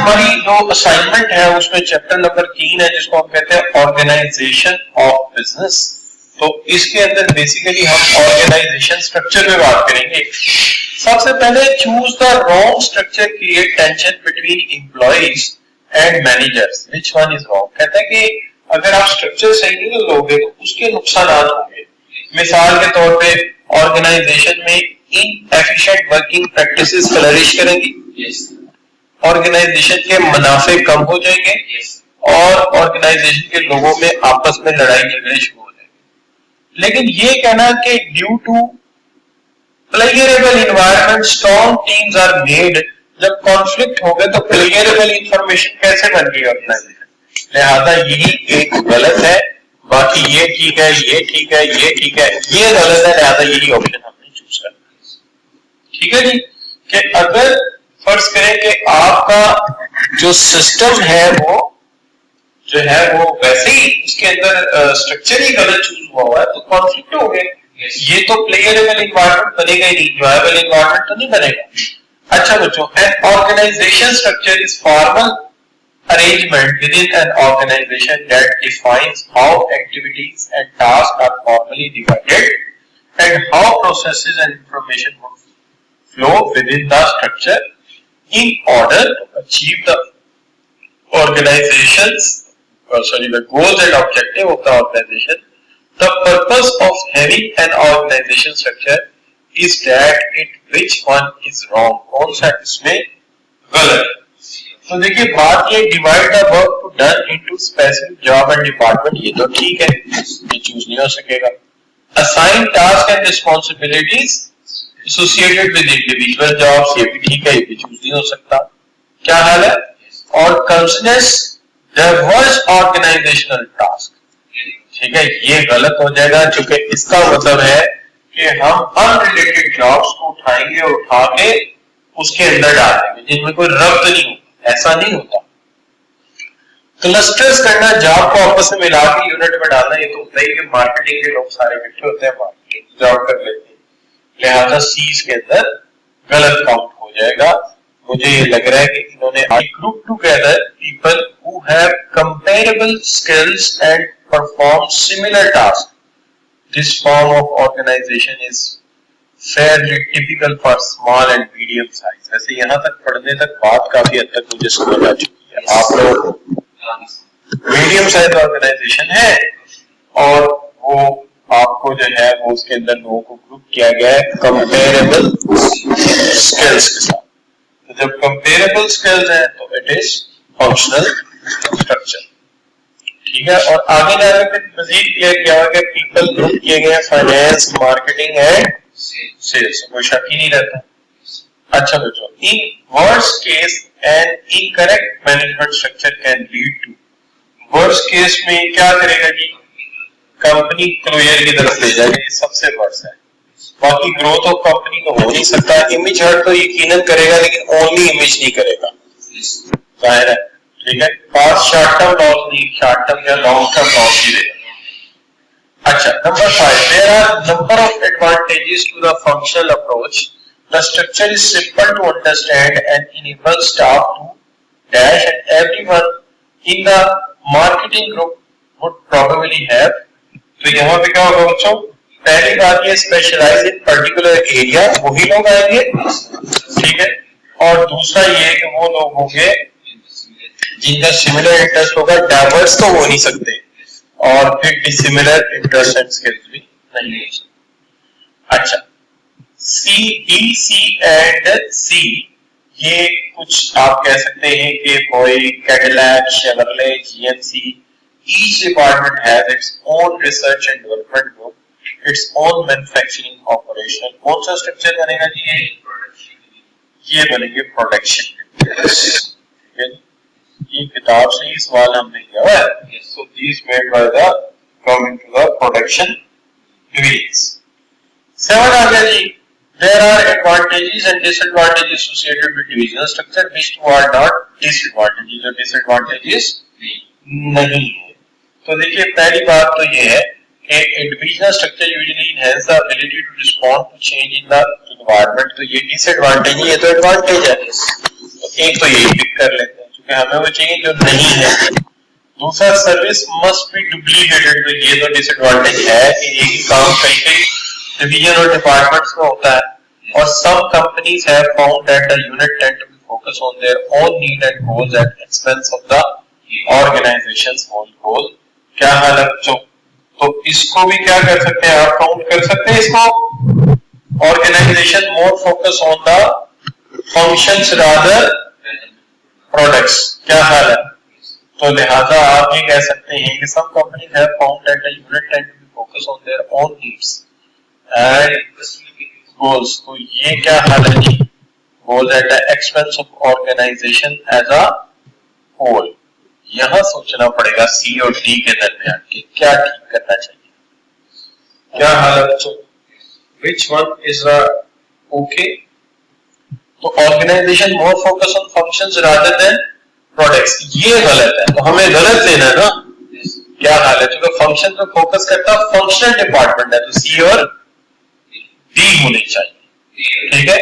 हमारी जो असाइनमेंट है उसमें चैप्टर नंबर 3 है जिसको हम कहते हैं ऑर्गेनाइजेशन ऑफ बिजनेस। तो इसके अंदर बेसिकली हम ऑर्गेनाइजेशन स्ट्रक्चर पे बात करेंगे। सबसे पहले choose the wrong structure create tension between employees and managers, which one is wrong. कहता है कि अगर आप स्ट्रक्चर सही नहीं लोगे तो उसके नुकसान होंगे। मिसाल के तौर पे ऑर्गेनाइजेशन में इनएफिशिएंट वर्किंग प्रैक्टिसेस फ्लरिश करेंगी, ऑर्गेनाइजेशन के मुनाफे कम हो जाएंगे और ऑर्गेनाइजेशन के लोगों में आपस में लड़ाई झगड़े शुरू हो जाएंगे। लेकिन ये कहना कि due to pleasurable environment strong teams are made, जब कॉन्फ्लिक्ट हो गए तो प्लेजरेबल इंफॉर्मेशन कैसे बन गई ऑर्गेनाइजेशन, लिहाजा यही एक गलत है, बाकी ये ठीक है, ये ठीक है, ये ठीक है, ये गलत है, लिहाजा यही ऑप्शन हमने चूज करना है। ठीक है जी, कि अगर फर्ज करें कि आपका जो सिस्टम है वो जो है वो वैसे ही उसके अंदर स्ट्रक्चर ही गलत चूज हुआ है तो कॉन्फ्लिक्ट हो गए। ये तो प्लेयरेबल एनवायरनमेंट बनेगा ही नहीं, एंजॉयबल एनवायरनमेंट तो नहीं बनेगा। अच्छा बच्चों, an organization structure is formal arrangement within an organization that defines how activities and tasks are formally divided and how processes and information flow within the structure in order to achieve the the goals and objective of the organization. The purpose of having an organization structure is that which one is wrong, कौन सा इसमें गलत है। तो देखिए बात ये divide the work to done into specific job and department, ये तो ठीक है, ये चूज नहीं हो सकेगा। Assign task and responsibilities associated with individual jobs, ये भी ठीक है, ये भी चूज नहीं हो सकता। क्या हाल है? और क्लमसिनेस डाइवर्स ऑर्गेनाइजेशनल टास्क, ठीक है, ये गलत हो जाएगा क्योंकि इसका मतलब है कि हम अनरिलेटेड जॉब्स को उठाएंगे और उठा के उसके अंदर डाल देंगे जिनमें कोई रब्त नहीं होता, ऐसा नहीं होता। क्लस्टर्स करना, जॉब को आपस में मिला के यूनिट में डालना, ये तो होता ही कि मार्केटिंग के लोग सारे इकट्ठे होते हैं, मार्केटिंग जॉब कर लेते हैं, लिहाजा सी के अंदर गलत काउंट हो जाएगा। मुझे ये लग रहा है कि इन्होंने group together people who have comparable skills and perform similar task, this form of organization is fairly typical for small and medium size। वैसे यहाँ तक पढ़ने तक बात काफी हद तक मुझे समझ आ चुकी है। आप लोग मीडियम साइज ऑर्गेनाइजेशन है और वो आपको जो है वो उसके अंदर लोगों को ग्रुप किया गया है कंपेरेबल स्किल्स के साथ। तो जब कंपेरेबल स्किल्स है तो इट इज फंक्शनल स्ट्रक्चर, ठीक है। और आगे जाकर मजीद क्लियर किया हुआ कि पीपल ग्रुप किए गए फाइनेंस, मार्केटिंग एंड सेल्स, कोई शक ही नहीं रहता। अच्छा बच्चों, in worst case an incorrect management structure can lead to, worst case में क्या करेगा जी, कंपनी क्लोजर की तरफ ले जाएगा, ये सबसे वर्स्ट है। बाकी ग्रोथ ऑफ कंपनी तो हो नहीं सकता, इमेज हर्ट तो यकीनन करेगा लेकिन ओनली इमेज नहीं करेगा, जाहिर है, ठीक है। फास्ट शॉर्ट टर्म लॉस नहीं, शॉर्ट टर्म या लॉन्ग टर्म लॉस ही देगा। अच्छा, number 5, there are number of advantages to the functional approach. The structure is simple to understand and enables staff to dash, and everyone in the marketing group would probably have। तो यहाँ पे क्या होगा बच्चों, पहली बात ये स्पेशलाइज इन particular area वही लोग आएंगे, ठीक है। और दूसरा ये कि वो लोग होंगे जिनका सिमिलर इंटरेस्ट होगा, डाइवर्स तो हो नहीं सकते, और फिर डिसिमिलर इंटरेस्ट एंड स्किल्स भी नहीं हो सकते। अच्छा, सी, डी, सी एंड सी, ये कुछ आप कह सकते हैं कि Buick, Cadillac, Chevrolet, GMC, each department has its own research and development group, its own manufacturing operation। कौन सा स्ट्रक्चर बनेगा जी, ये बनेंगे प्रोडक्शन। ये किताब से ही सवाल हमने किया है। So these made by the coming to the production divisions। 7 आ गया जी, there are advantages and disadvantages associated with divisional structure which are not disadvantages, और disadvantages नहीं है। तो देखिए पहली बात तो ये है कि divisional structure usually enhance the ability to respond to change in the environment। तो ये disadvantage नहीं है, तो advantage है। तो एक तो यही पिक कर लेते हैं, कि हमें वो चाहिए जो नहीं है। दूसरा सर्विस मस्ट बी डुप्लीकेटेड, तो ये तो डिसएडवांटेज है कि एक ही काम कई कई डिवीजन और डिपार्टमेंट्स में होता है। और some companies have found that the unit tend to be focused on their own need and goals at expense of the organization's whole goal। क्या हाल है बच्चों? तो इसको भी क्या कर सकते हैं, आप काउंट कर सकते हैं इसको, organization more focus on the functions rather products। क्या हाल है? तो लिहाजा आप ये कह सकते हैं कि some companies have found that the unit tend to be focused on their own needs and goals। तो ये क्या हाल है जी, goals at the expense of organization as a whole। यहां सोचना पड़ेगा सी और डी के दरमियान कि क्या ठीक करना चाहिए। क्या हाल है बच्चों? Which one is okay? तो organization more focus on functions rather than products, ये गलत है, तो हमें गलत लेना है ना। क्या हाल है? क्योंकि फंक्शन पे फोकस करता फंक्शनल डिपार्टमेंट है, तो सी और डी होने चाहिए। ठीक है,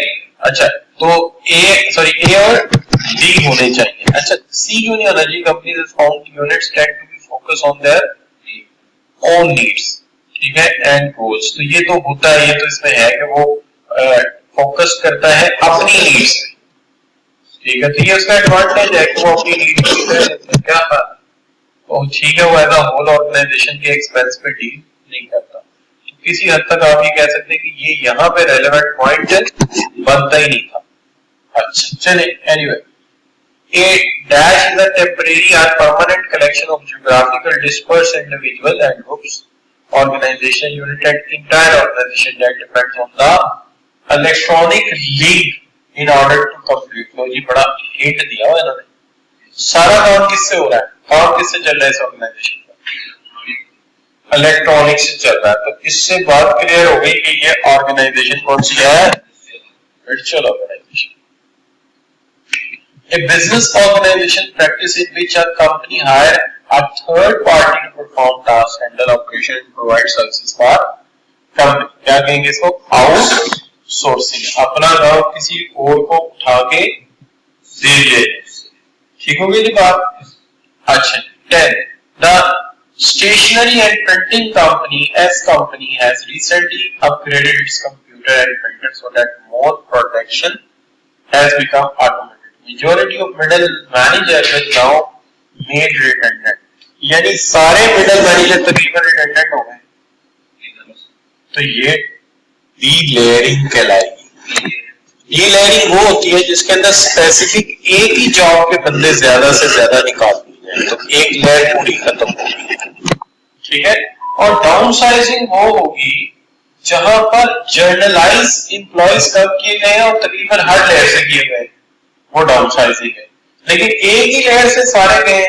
अच्छा तो ए और डी होने चाहिए। अच्छा सी क्यों नहीं होना चाहिए? Companies have found units tend to be focus on their own needs, ठीक है, एंड गोल्स। तो ये तो होता है, ये तो इसमें है कि वो फोकस करता है अपनी नीड्स पे, ठीक है, तो ये उसका एडवांटेज है कि वो अपनी नीड्स पे क्या तो ठीक है, वो एज अ होल ऑर्गेनाइजेशन के एक्सपेंस पे डील नहीं करता। किसी हद तक आप ये कह सकते हैं कि ये यहाँ पे रेलेवेंट पॉइंट बनता ही नहीं था। अच्छा चलिए, anyway, a dash is a temporary or permanent collection of geographical dispersed individual and groups, organization, unit and entire organization that depends on the electronic link in order to complete। तो ये बड़ा hint दिया हुआ इन्होंने। सारा काम किससे हो रहा है, काम किससे चल रहा है इस ऑर्गेनाइजेशन का? इलेक्ट्रॉनिक से चल रहा है। तो इससे बात क्लियर हो गई कि ये ऑर्गेनाइजेशन कौन सी है, virtual organization. A business organization practice in which a company hire a third party to perform tasks, handle operation and provide services for company। क्या कहेंगे इसको? आउटसोर्सिंग, अपना काम किसी और को उठा के दे दिया। ठीक हो गई जी बात। अच्छा 10, the stationery and printing company S company has recently upgraded its computer and printer so that more production has become automated। Majority of middle managers will now made redundant, यानी सारे मिडल मैनेजर तकरीबन redundant हो गए। तो ये डीलेयरिंग कहलाएगी। डीलेयरिंग वो होती है जिसके अंदर स्पेसिफिक एक ही जॉब के बंदे ज्यादा से ज्यादा निकाल दिए जाए, तो एक लेयर पूरी खत्म होगी। ठीक है, और डाउनसाइजिंग वो होगी जहां पर जर्नलाइज इंप्लॉइज कब किए गए और तकरीबन हर लेयर से किए गए, वो डाउनसाइजिंग है। लेकिन एक ही लेयर से सारे गए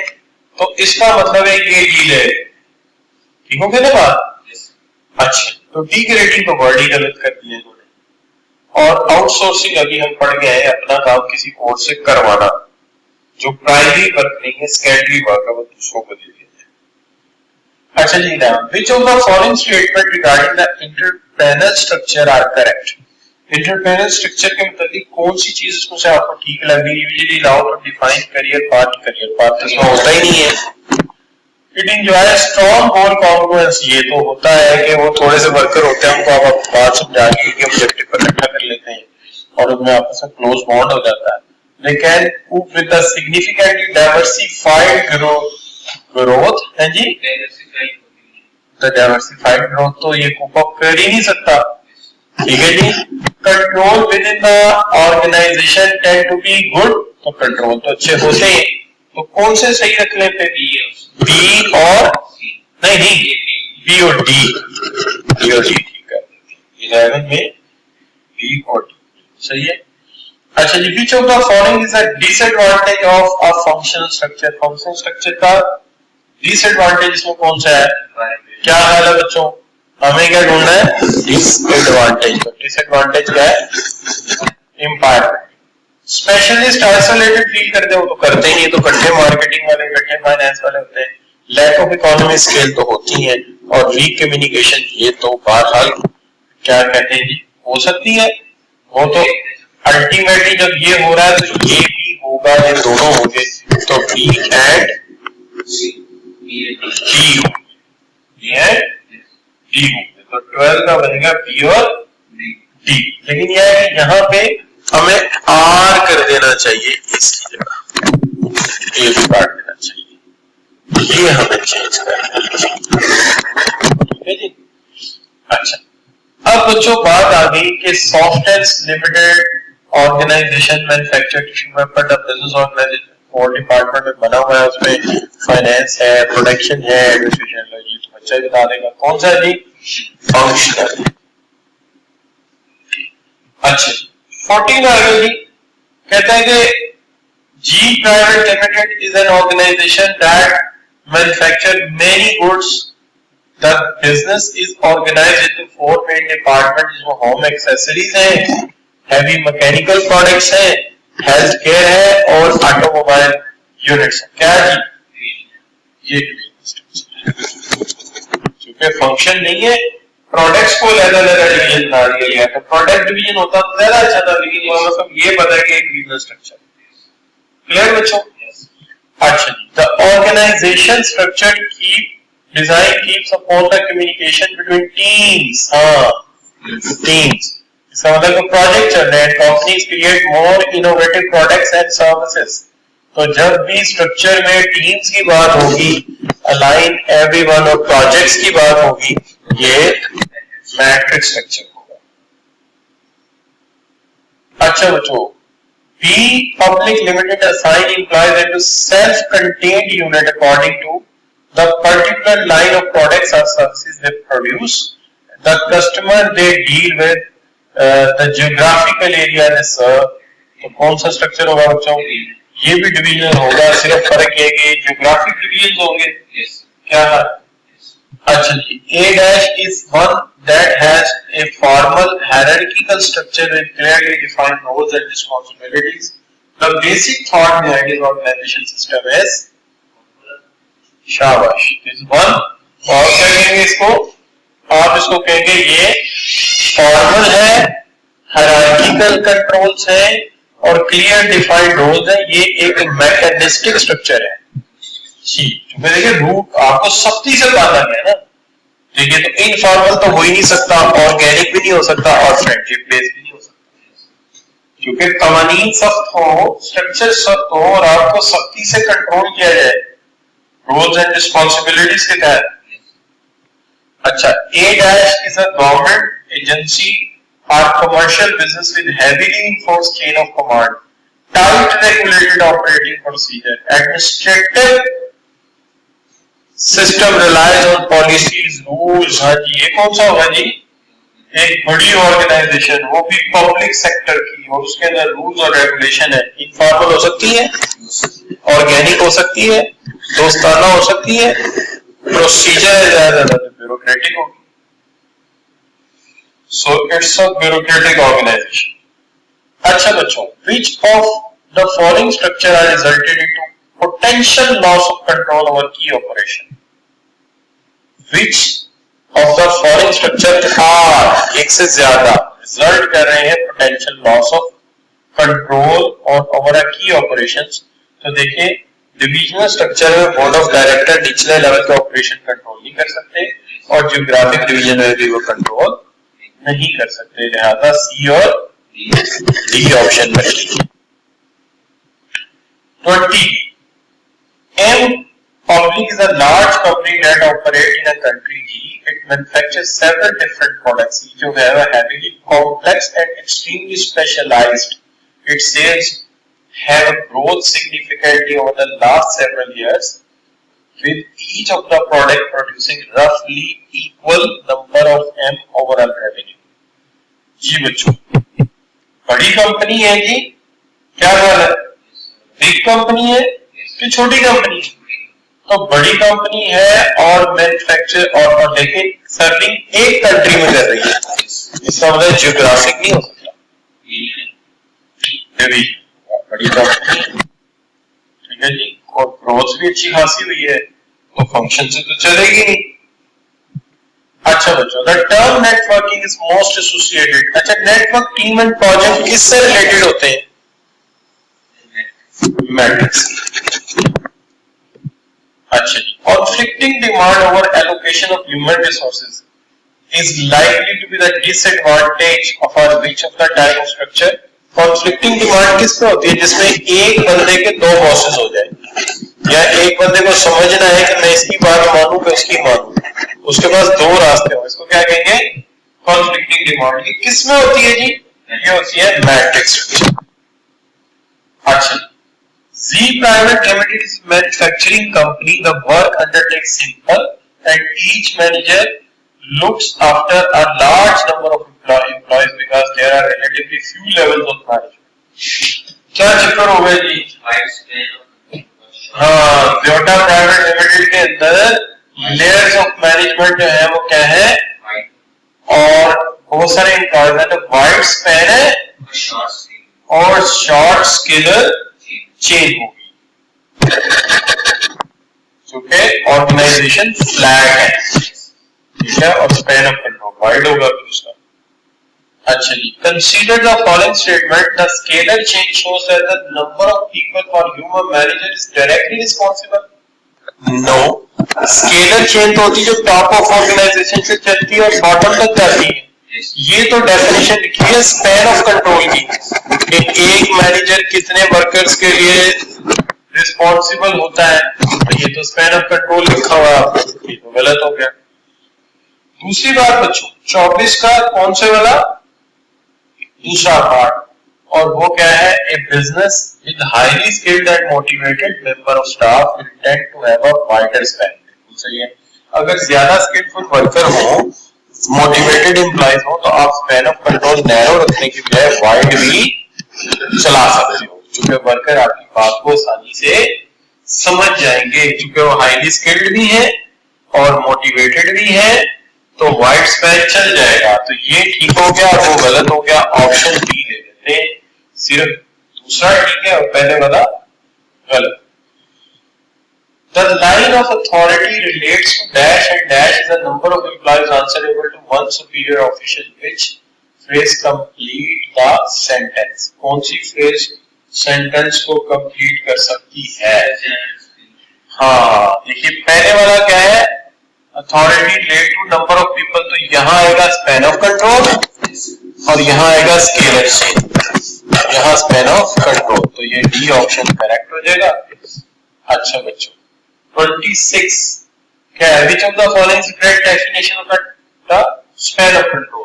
तो इसका मतलब है कि ये डीलेयर। ठीक हो गया ना बात? अच्छा, तो डीग्रेडिंग तो वर्ड ही गलत कर दिया इन्होंने। और आउटसोर्सिंग अभी हम पढ़ गए हैं, अपना काम किसी और से करवाना, जो प्राइमरी वर्क नहीं है, सेकेंडरी वर्क है, वो दूसरों को दे देते हैं। अच्छा जी, ना which of the following statement regarding the entrepreneur structure are correct? Entrepreneur structure के मतलब कौन सी चीज इसमें से आपको ठीक लग रही है? Usually allow to define career path इसमें होता ही नहीं है। It enjoy strong goal congruence, ये तो होता है कि वो थोड़े से वर्कर होते हैं, उनको आप बात समझा के एक ऑब्जेक्टिव पर इकट्ठा कर लेते हैं और उनमें आपस में क्लोज बॉन्ड हो जाता है। They can cope with the significantly diversified growth है जी, the diversified growth तो ये cope up कर ही नहीं सकता। ठीक है जी, control within the organisation tend to be good, तो कंट्रोल तो अच्छे होते हैं, तो कौन से सही रखने पे? बी और नहीं बी और डी ठीक है। 11 में बी और डी सही है। अच्छा जी, which of the following is a disadvantage of a functional structure? Functional structure का डिसएडवांटेज इसमें कौन सा है? क्या हाल है बच्चों? हमें क्या ढूंढना है? डिसएडवांटेज। डिसएडवांटेज क्या है? एम्पावरमेंट। स्पेशलिस्ट आइसोलेटेड फील करते हो तो करते ही नहीं, तो इकट्ठे मार्केटिंग वाले, इकट्ठे फाइनेंस वाले होते हैं। लैक ऑफ इकोनॉमी स्केल तो होती है, और वीक कम्युनिकेशन, ये तो बहरहाल क्या कहते हैं जी, हो सकती है। वो तो अल्टीमेटली जब ये हो रहा है तो ये भी होगा, ये दोनों होंगे, तो तो B and D होंगे, तो 12 का बनेगा B और D। लेकिन यह है कि यहाँ पे हमें R कर देना चाहिए, इसकी जगह A भी काट देना चाहिए, ये हमें चेंज करना है, ठीक है जी। अच्छा, अब बच्चों बात आ गई कि सॉफ्टस्टेंस limited organisation manufacture business organisation 4 department में बना हुआ है, उसमें फाइनेंस है, प्रोडक्शन है, एडमिनिस्ट्रेशन है, ये तो बच्चा ही बता देगा कौन सा जी, फंक्शनल। अच्छा 14 आ गई जी, कहता है कि G private limited is an organization that manufacture many goods. The business is organized into 4 main departments, जिसमें होम एक्सेसरीज है, हैवी मैकेनिकल प्रोडक्ट्स है, हेल्थ केयर है और ऑटोमोबाइल यूनिट्स है। क्या जी, ये क्योंकि फंक्शन नहीं है, प्रोडक्ट्स को अलग-अलग डिवीजन बना दिया गया है, तो प्रोडक्ट डिवीजन होता तो ज्यादा अच्छा था, लेकिन वो मतलब ये बता के एक बिजनेस स्ट्रक्चर। क्लियर बच्चों? अच्छा, the organization structure keeps upon the communication between teams। teams, इसका मतलब प्रोजेक्ट चल रहे हैं, companies create more innovative products and services. तो जब भी स्ट्रक्चर में टीम्स की बात होगी, अलाइन एवरीवन और प्रोजेक्ट्स की बात होगी, ये मैट्रिक्स स्ट्रक्चर होगा। अच्छा बच्चों, B public limited assign employees into self-contained unit according to the particular line of products or services they produce, the customer they deal with, the geographical area they serve। तो कौन सा structure होगा बच्चों? ये भी डिवीजन होगा, सिर्फ फर्क ये कि जियोग्राफिक डिवीजन होंगे। क्या है? अच्छा जी, A- is one that has a formal hierarchical structure with clearly defined roles and responsibilities. The basic thought behind the organization system is शाबाश, इस वन। और क्या कहेंगे इसको? आप इसको कहेंगे ये फॉर्मल है, हायरार्किकल कंट्रोल्स है और क्लियर डिफाइंड रोल्स है। ये एक मैकेनिस्टिक स्ट्रक्चर है जी। देखिए रूट आपको सख्ती से बांधा गया ना, देखिए तो इनफॉर्मल तो हो ही नहीं सकता, ऑर्गेनिक भी नहीं हो सकता और फ्रेंडशिप बेस्ड भी नहीं हो सकता, क्योंकि कवानीन सख्त हो, स्ट्रक्चर सख्त हो और आपको सख्ती से कंट्रोल किया जाए roles and responsibilities के तहत। अच्छा, A- is a government agency or commercial business with heavily enforced chain of command, tight regulated operating procedure, administrative system relies on policies, rules। हाँ जी, ये कौन सा होगा जी? एक बड़ी ऑर्गेनाइजेशन, वो भी पब्लिक सेक्टर की, और उसके अंदर रूल्स और रेगुलेशन है। इनफॉर्मल हो सकती है, ऑर्गेनिक हो सकती है, दोस्ताना हो सकती है, प्रोसीजर ज्यादा ब्यूरोक्रेटिक होगी। So it's a bureaucratic organization. अच्छा बच्चों, which of the following structure are resulted into potential loss of control over key operation? Which of the following structure are, एक से ज्यादा रिजल्ट कर रहे हैं पोटेंशियल लॉस ऑफ कंट्रोल और over a की ऑपरेशंस? तो देखिए, डिविजनल स्ट्रक्चर में बोर्ड ऑफ डायरेक्टर निचले लेवल के ऑपरेशन कंट्रोल नहीं कर सकते और जियोग्राफिक डिवीजन में भी वो कंट्रोल नहीं कर सकते, लिहाजा सी और डी ऑप्शन बनेगी। 20 M public is a large company that operates in a country G. It manufactures several different products, each of them are heavily complex and extremely specialized. Its sales have grown significantly over the last several years, with each of the product producing roughly equal number of M overall revenue। जी बच्चों, बड़ी company है जी, क्या बात है? Big company है कि छोटी company है? तो बड़ी कंपनी है और मैन्युफैक्चर और लेकिन सर्विंग एक कंट्री में कर रही है, इसका मतलब जियोग्राफिक नहीं हो सकता। बड़ी कंपनी, ठीक है जी, और ग्रोथ भी अच्छी खासी हुई है, तो फंक्शन से तो चलेगी नहीं। अच्छा बच्चों, the term networking is most associated. अच्छा, नेटवर्क टीम एंड प्रोजेक्ट किससे रिलेटेड होते हैं? Matrix. conflicting demand over allocation of human resources is likely to be the disadvantage of our which of the type of structure. Conflicting demand किस पे होती है? जिसमें एक बंदे के दो बॉसेस हो जाए या एक बंदे को समझना है कि मैं इसकी बात मानूं कि उसकी मानूं, उसके पास दो रास्ते हो, इसको क्या कहेंगे? Conflicting demand. ये किस में होती है जी? ये होती है मैट्रिक्स स्ट्रक्चर। अच्छा, Z Private Limited is manufacturing company. The work undertakes simple and each manager looks after a large number of employees because there are relatively few levels of management. क्या चक्कर हो गया जी? हाँ, Zayota Pvt Limited के अंदर layers of management जो है वो क्या है, और बहुत सारे एम्प्लॉयज है, तो वाइड स्पैन है और शॉर्ट स्केलर चेन होगी, क्योंकि ऑर्गेनाइजेशन फ्लैट है, ठीक है, और स्पैन ऑफ कंट्रोल वाइड होगा फिर उसका। अच्छा जी, consider the following statement, the scalar chain shows that the number of people for human manager is directly responsible. No, scalar chain तो होती है जो टॉप ऑफ ऑर्गेनाइजेशन से चलती है और बॉटम तक जाती है। ये तो डेफिनेशन लिखी है स्पैन ऑफ कंट्रोल की, कि एक मैनेजर कितने वर्कर्स के लिए रिस्पांसिबल होता है, तो ये तो स्पैन ऑफ कंट्रोल लिखा हुआ है, ये तो गलत हो गया। दूसरी बात बच्चों, 24 का कौन से वाला दूसरा पार्ट, और वो क्या है? A business with highly skilled and motivated member of staff will tend to have a wider span. बिल्कुल सही है, अगर ज्यादा स्किलफुल वर्कर हो, मोटिवेटेड एम्प्लॉइज हो, तो आप स्पैन ऑफ कंट्रोल नैरो रखने की बजाय वाइड भी चला सकते हो, क्योंकि वर्कर आपकी बात को आसानी से समझ जाएंगे, क्योंकि वो हाईली स्किल्ड भी है और मोटिवेटेड भी है, तो वाइड स्पैन चल जाएगा। तो ये ठीक हो गया, वो गलत हो गया, ऑप्शन बी ले लेते हैं, सिर्फ दूसरा ठीक है और पहले वाला गलत। The line of authority relates to dash and dash is the number of employees answerable to one superior official. Which phrase complete the sentence? कौन सी phrase sentence को complete कर सकती है? हाँ, देखिए पहले वाला क्या है? Authority relate to number of people, तो यहाँ आएगा span of control और यहाँ आएगा scalar chain, यहाँ span of control, तो ये D ऑप्शन करेक्ट हो जाएगा। अच्छा बच्चों, 26 क्या है? Which of the following is correct definition of the span of control?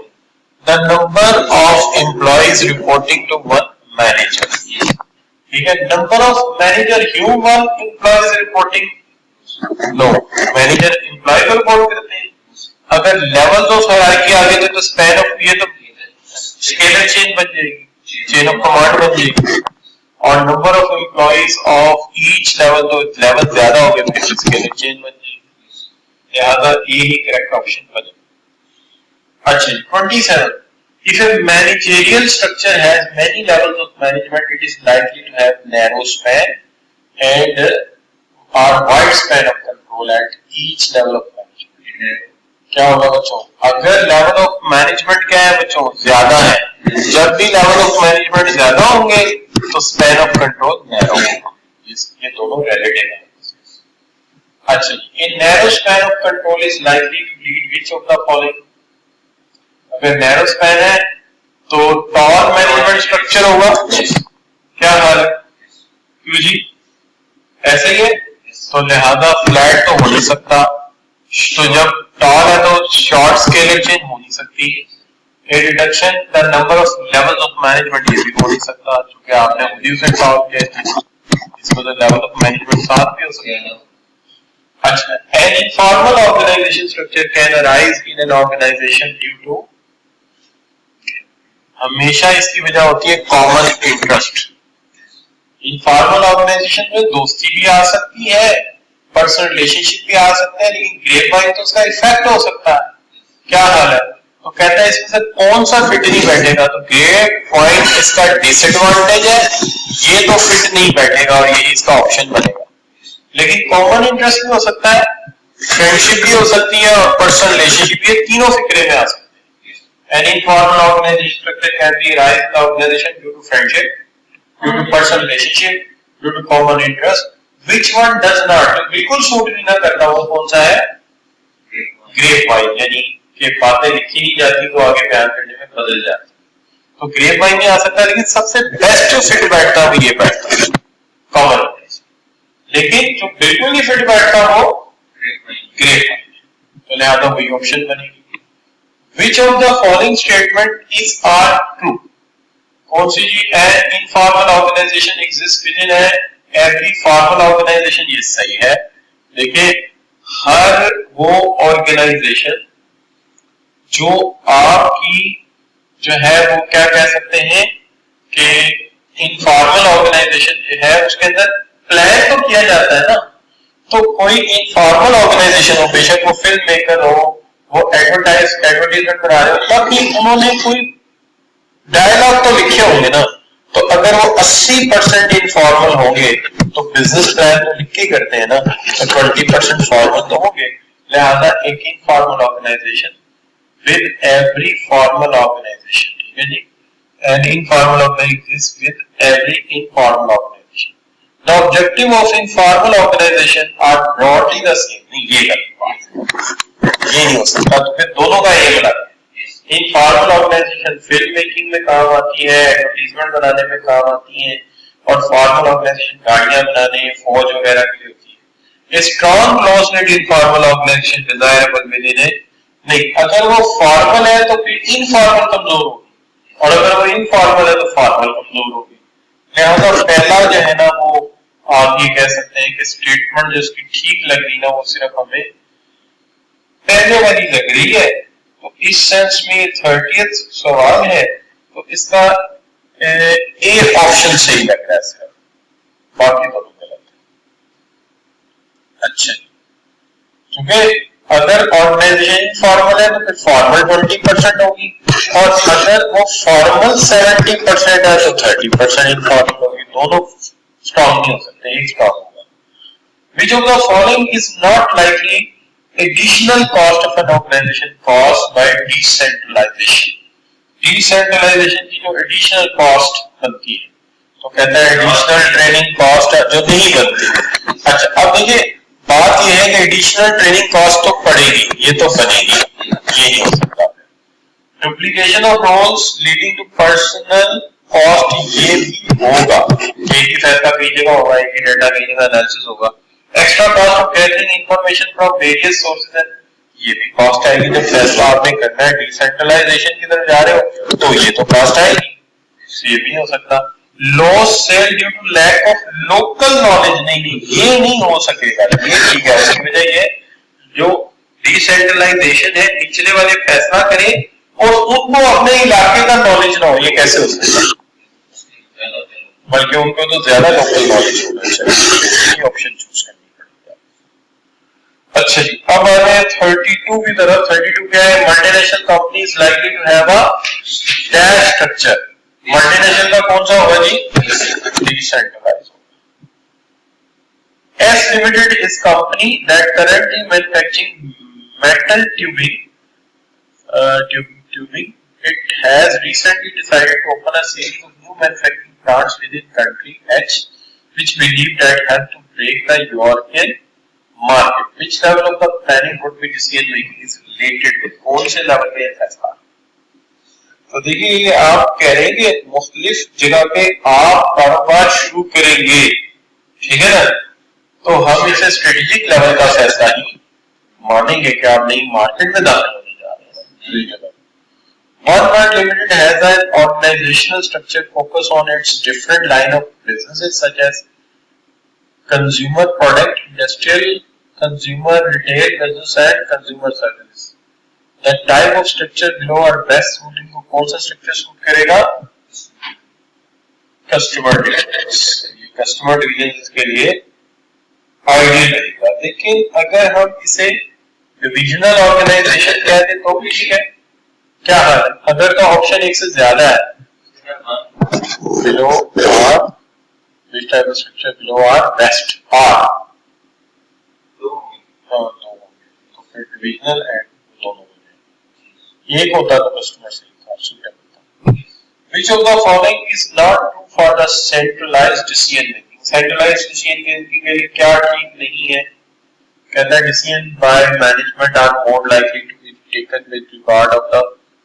The number of employees reporting to one manager. ठीक है, number of manager human employees reporting, no, manager employee को report करते हैं। अगर लेवल्स ऑफ हायरार्की आ गए तो span of, ये तो स्केलर चेन बन जाएगी, चेन ऑफ कमांड बन जाएगी, और number of employees of each level, तो लेवल ज्यादा हो गए तो स्केलर चेन बन जाएगी, लिहाजा ए ही करेक्ट ऑप्शन बनेगा। अच्छा, 27, if a managerial structure has many levels of management, it is likely to have narrow span and or wide span of control at each level of management. क्या होगा बच्चों? अगर level of management क्या है बच्चों? ज्यादा है, जब भी लेवल ऑफ मैनेजमेंट ज्यादा होंगे तो स्पैन ऑफ कंट्रोल नैरो होगा, ये दोनों रिलेटेड है। अच्छा, in narrow span of control is likely to lead which of the following? अगर नैरो स्पैन है तो टॉल मैनेजमेंट स्ट्रक्चर होगा, क्या हाल है? क्यों जी ऐसे ही है, तो लिहाजा फ्लैट तो हो नहीं सकता, तो जब टॉल है तो शॉर्ट स्केलर चेन हो नहीं सकती, a reduction the number of levels of management ये भी हो नहीं सकता, क्योंकि आपने खुद से सॉल्व किया, इसको तो लेवल ऑफ मैनेजमेंट साथ भी हो सकता है। अच्छा, an informal organization structure can arise in an organization due to, हमेशा इसकी वजह होती है कॉमन इंटरेस्ट। इनफॉर्मल ऑर्गेनाइजेशन में दोस्ती भी आ सकती है, पर्सनल रिलेशनशिप भी आ सकते हैं, लेकिन ग्रेप वाइन तो उसका इफेक्ट हो सकता है। क्या हाल है? तो कहता है इसमें से कौन सा फिट नहीं बैठेगा, तो ग्रेप वाइन इसका डिसएडवांटेज है, ये तो फिट नहीं बैठेगा और यही इसका ऑप्शन बनेगा। लेकिन कॉमन इंटरेस्ट भी हो सकता है, फ्रेंडशिप भी हो सकती है और पर्सनल रिलेशनशिप, ये तीनों फिक्रे में आ सकते हैं। An informal organization structure can be rise in the organization due to friendship, due to personal relationship, due to common interest. Which one does not, जो बिल्कुल सूट नहीं ना करता वो कौन सा है? ग्रेप वाइन, यानी कि बातें लिखी नहीं जाती तो आगे बयान करने में बदल जाती, तो ग्रेप वाइन में आ सकता है, लेकिन सबसे बेस्ट जो फिट बैठता है वो ये बैठता है कॉमन, लेकिन जो बिल्कुल नहीं फिट बैठता वो ग्रेप वाइन, तो लिहाजा वही ऑप्शन बनेगी। Which of the following statement is are true? कौन सी जी? An informal organization exists within every formal organization, ये सही है। देखिए हर वो ऑर्गेनाइजेशन जो आपकी जो है वो क्या कह सकते हैं कि इनफॉर्मल ऑर्गेनाइजेशन जो है उसके अंदर प्लान तो किया जाता है ना, तो कोई इनफॉर्मल ऑर्गेनाइजेशन हो, बेशक वो फिल्म मेकर हो, वो एडवर्टाइजमेंट करा रहे हो, तब भी उन्होंने कोई डायलॉग तो लिखे होंगे ना, तो अगर वो 80% इनफॉर्मल होंगे तो बिजनेस प्लान तो लिख के करते हैं ना, तो 20% फॉर्मल तो होंगे। लिहाजा एक informal organisation with every formal organisation, ठीक है जी, an informal organisation with every informal organisation. The objective of informal organisation are broadly the same, ये नहीं हो सकता, तो फिर दोनों का एम अलग है। इनफॉर्मल ऑर्गेनाइजेशन फिल्म मेकिंग में काम आती है, एडवर्टाइजमेंट बनाने में काम आती है, और फॉर्मल ऑर्गेनाइजेशन गाड़ियां बनाने, फौज वगैरह के लिए होती है। Strong close net informal organization desirable with in नहीं, अगर वो फॉर्मल है तो फिर इनफॉर्मल कमजोर होगी, और अगर वो इनफॉर्मल है तो फॉर्मल कमजोर होगी। लिहाजा पहला जो है ना वो आप ये कह सकते हैं कि स्टेटमेंट जो इसकी ठीक लग रही ना वो सिर्फ हमें पहले वाली लग रही है, तो इस सेंस में 30th सवाल है तो इसका ए ऑप्शन सही लग रहा है सर, बाकी दोनों गलत है। अच्छा, क्योंकि अगर ऑर्गेनाइजेशन फॉर्मल है तो फिर फॉर्मल 20% होगी, और अगर वो फॉर्मल 70% है तो 30% इनफॉर्मल होगी, दोनों स्ट्रॉन्ग नहीं हो सकते, एक स्ट्रॉन्ग होगा। Which of the following is not likely additional cost of an organization caused by decentralization? Decentralization की जो additional cost बनती है, तो कहता है additional training cost जो नहीं बनती। अच्छा, अब देखिए बात यह है कि additional training cost तो पड़ेगी, ये तो बनेगी, ये नहीं हो सकता। Duplication of roles leading to personal cost, ये भी होगा, एक ही फैसला कई जगह होगा, एक ही डेटा कई जगह एनालिसिस होगा। Extra cost of gathering information from various sources है, ये भी कॉस्ट आएगी। जब फैसला आपने करना है डिसेंट्रलाइजेशन की तरफ जा रहे हो तो ये तो कॉस्ट आएगी, ये भी हो सकता। Loss sale due to lack of local knowledge, नहीं ये नहीं हो सकेगा, ये ठीक है। इसकी वजह ये जो डिसेंट्रलाइजेशन है निचले वाले फैसला करें और उनको अपने इलाके का नॉलेज ना हो, ये कैसे हो सकता है, बल्कि उनको तो ज्यादा लोकल नॉलेज होना चाहिए, ऑप्शन चूज करनी पड़ेगा। अच्छा जी, अब आ रहे हैं 32 की तरफ। 32 क्या है? Multinational companies likely to have a dash structure. Multinational का कौन सा होगा जी? Decentralized. S Limited is company that currently manufacturing metal tubing. It has recently decided to open a series of new manufacturing plants within country H, which believe that help to break the European market. Which level of the planning would be decision making is related with? कौन से level पे फैसला? तो देखिए ये आप कह रहे हैं कि मुख्तलिफ जगह पे आप कारोबार शुरू करेंगे, ठीक है ना, तो हम इसे स्ट्रेटेजिक लेवल का फैसला ही मानेंगे कि आप नई मार्केट में दाखिल होने जा रहे हैं। One World Limited has an organizational structure focus on its different line of businesses such as consumer product, industrial, consumer retail business and consumer services. The type of structure below are best suited to कौन सा structure suit करेगा? Customer divisions. Customer divisions के लिए ideal रहेगा। लेकिन अगर हम इसे डिविजनल ऑर्गेनाइजेशन कह दें तो भी ठीक है। क्या है? अगर तो ऑप्शन एक से ज्यादा है, below are, which type of structure below are best are तो फिर डिविजनल एंड दोनों में एक होता तो कस्टमर से था सुटेबल था। Which of the following is not true for the centralized decision making? Centralized decision making के लिए क्या ठीक नहीं है? कहता है decision by management are more likely to be taken with regard of the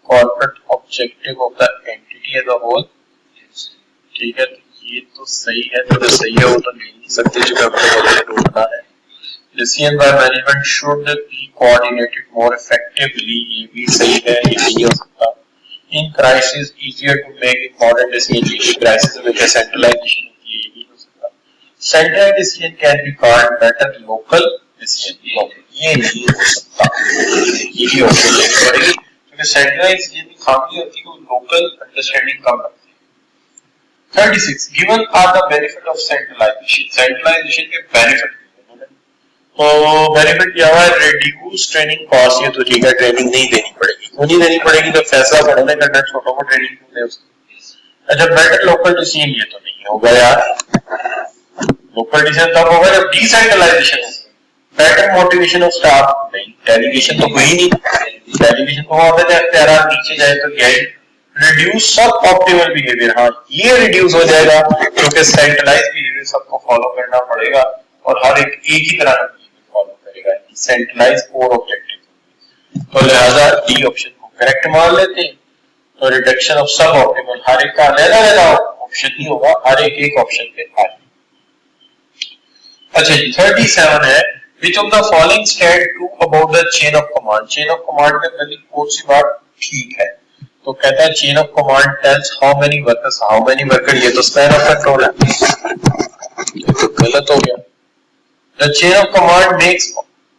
corporate objective of the entity as a whole. ठीक है, तो ये तो सही है, तो सही है वो तो ले नहीं सकते जो हमने रोकना है। Decision by management should be coordinated more effectively, ये भी सही है, ये नहीं हो सकता। In crisis easier to make important decision, crisis में क्या centralization होती है, ये नहीं हो सकता। Central decision can be called better local decision, ये नहीं हो सकता, ये भी होती है क्योंकि centralized decision की खामी होती है, वो local understanding कम रखती है। 36 given are the benefit of centralization, centralization के benefit तो बेनिफिट क्या हुआ? Reduce training cost. ये तो ठीक है, ट्रेनिंग नहीं देनी पड़ेगी, क्यों नहीं देनी पड़ेगी? तो फैसला पढ़ने करना, छोटों को ट्रेनिंग क्यों दे उसको। अच्छा, बेटर लोकल डिसीजन, ये तो नहीं होगा यार। लोकल डिसीजन तब होगा जब डिसेंट्रलाइजेशन है। बेटर मोटिवेशन ऑफ स्टाफ, नहीं, डेलीगेशन तो कोई नहीं, डेलीगेशन तो वहां पे तेरा नीचे जाए तो क्या है? रिड्यूस सब ऑप्टिमल बिहेवियर, हाँ ये रिड्यूस हो जाएगा क्योंकि सेंट्रलाइज बिहेवियर सबको फॉलो करना पड़ेगा और हर एक ही तरह सेंट्रलाइज कोर ऑब्जेक्टिव, तो लिहाजा डी ऑप्शन को करेक्ट मान लेते हैं। तो रिडक्शन ऑफ सब ऑप्टिमल, हर एक का अलग ऑप्शन नहीं होगा, हर एक ऑप्शन पे आ जाए। अच्छा जी 37 है, which of the following stand true about the chain of command. Chain of command में पहली कौन सी बात ठीक है? तो कहता है chain of command tales how many workers, how many worker, ये तो स्पैन ऑफ कंट्रोल है, तो गलत हो गया। The chain of command makes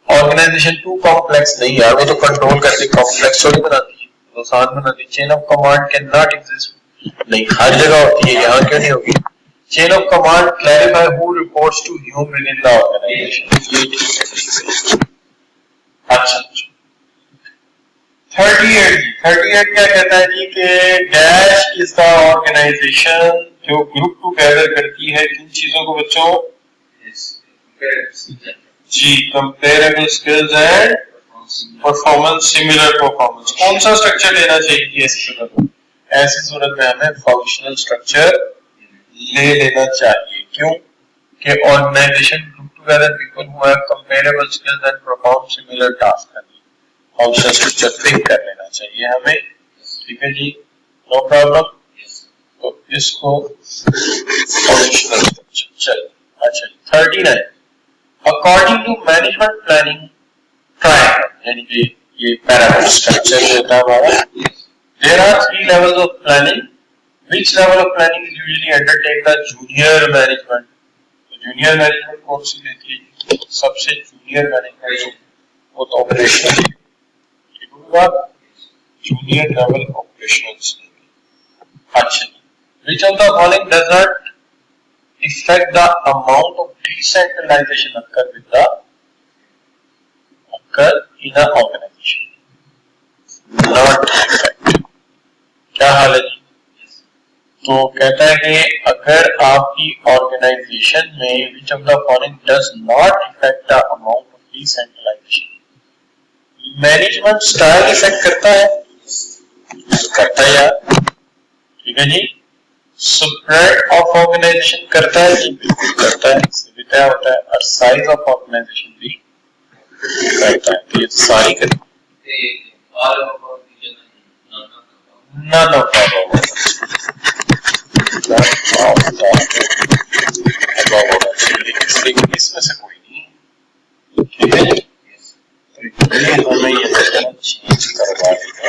organization too complex, नहीं यार वो तो कंट्रोल करती, कॉम्प्लेक्स थोड़ी बनाती है, आसान बनाती है। Chain of command can not exist, नहीं हर जगह होती है, यहाँ क्यों नहीं होगी? Chain of command clarify who reports to whom within the organisation. अच्छा 38 क्या कहता है जी कि डैश इज द ऑर्गेनाइजेशन जो ग्रुप टुगेदर करती है किन चीजों को बच्चों? जी, comparable skills and performance, similar performance. कौन सा स्ट्रक्चर लेना चाहिए ऐसी सूरत में? ऐसी सूरत में हमें फंक्शनल स्ट्रक्चर ले लेना चाहिए। क्यों? कि organization group together people who have comparable skills and perform similar task, functional structure pick कर लेना चाहिए हमें। ठीक है जी, नो प्रॉब्लम। तो इसको फंक्शनल स्ट्रक्चर चलिए। अच्छा 39 according to management planning triangle, यानी कि ये पैरामीटर स्ट्रक्चर होता है हमारा। There are 3 levels of planning, which level of planning is usually undertake the junior management. तो जूनियर मैनेजमेंट कौन सी लेती है? सबसे जूनियर मैनेजमेंट वो तो ऑपरेशनल, ठीक होगा, जूनियर लेवल ऑपरेशनल्स। अच्छा, which of the following does not affect the amount of decentralization occur in an organization? Not affect. क्या हाल है जी? तो कहता है कि अगर आपकी ऑर्गेनाइजेशन में which of the following does not affect the amount of decentralization, management style effect करता है? करता है यार, ठीक है जी। स्प्रेड ऑफ ऑर्गेनाइजेशन करता है जी, बिल्कुल करता है, सुविधा होता है, और साइज ऑफ ऑर्गेनाइजेशन भी करता है। तो ये सारी करती none of the above, इसमें से कोई नहीं, ठीक है जी। हमें ये चेंज करवा देगा,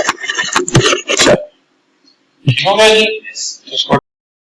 ठीक होगा जी। इसको